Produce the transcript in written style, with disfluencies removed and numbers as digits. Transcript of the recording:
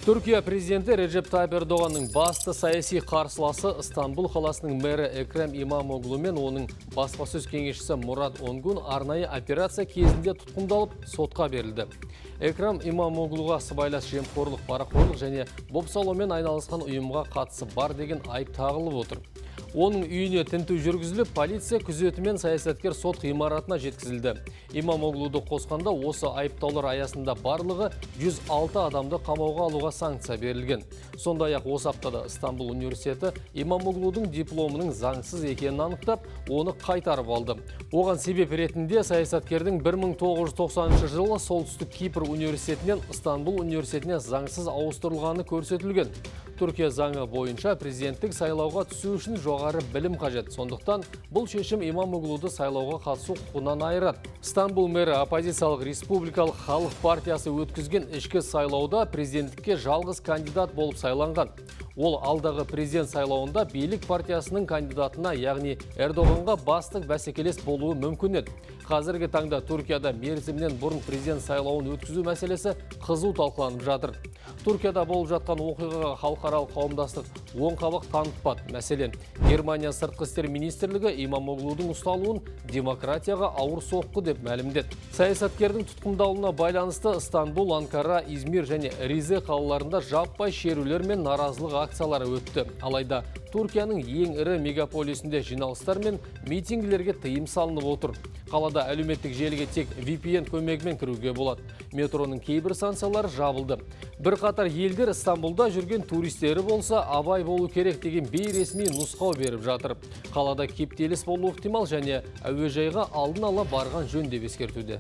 Түркия президенті Реджеп Тайып Ердоғанның басты саяси қарсыласы Стамбул қаласының мэрі Экрем Имамоглу мен оның баспасөз кеңесшісі Мурат Онгун арнайы операция кезінде тұтқындалып сотқа берілді. Экрем Имамоглуға сыбайлас жемқорлық, парақорлық және бопсалаумен айналысқан ұйымға қатысы бар деген айып тағылып отыр. Оның үйіне тінту жүргізіліп, полиция күзетімен саясаткер сот ғимаратына жеткізілді. Имамоглуды қосқанда осы айыптаулар аясында барлығы 106 адамды қамауға алуға санкция берілген. Сондай-ақ осы аптада Стамбул университеті Имамоглудың дипломының заңсыз екенін анықтап, оны қайтарып алды. Оған себеп ретінде саясаткердің 1990 жылы Солтүстік Кипр университетінен Стамбул университетіне заңсыз ауыстырылғаны көрсетілген. Түркия заңы бойынша президенттік сайлауға түсу үшін жоғары білім қажет. Сондықтан бұл шешім Имамоглуды сайлауға қатысу құқығынан айырады. Стамбул мэрі оппозициялық республикалық халық партиясы өткізген ішкі сайлауда президенттікке жалғыз кандидат болып сайланған. Ол алдағы президент сайлауында билік партиясының кандидатына, яғни Ердоғанға бастық бәсекелес болуы мүмкін еді. Қазіргі таңда Түркияда мерзімнен бұрын президент сайлауын өткізу мәселесі қызу талқыланып жатыр. Түркияда болып жатқан оқиғаға халықаралық қауымдастық оң қабақ танытпады. Мәселен, Германия сыртқы істер министрлігі Имамоглудың ұсталуын демократияға ауыр соққы деп мәлімдеді. Саясаткердің тұтқындалуына байланысты Стамбул, Анкара, Измир және Ризе қалаларында жаппай шерулер мен наразылық акциялары өтті. Алайда Түркияның ең ірі мегаполисінде жиналыстар мен митингілерге тыйым салынып отыр. Қалада әлеуметтік желіге тек VPN көмегімен кіруге болады. Метроның кейбір станциялары жабылды. Бірқатар елдер Стамбулда жүрген туристері болса, абай болу керек деген бейресми нұсқау беріп жатыр. Қалада кептеліс болуы ықтимал және әуежайға алдын ала барған жөн деп ескертуде.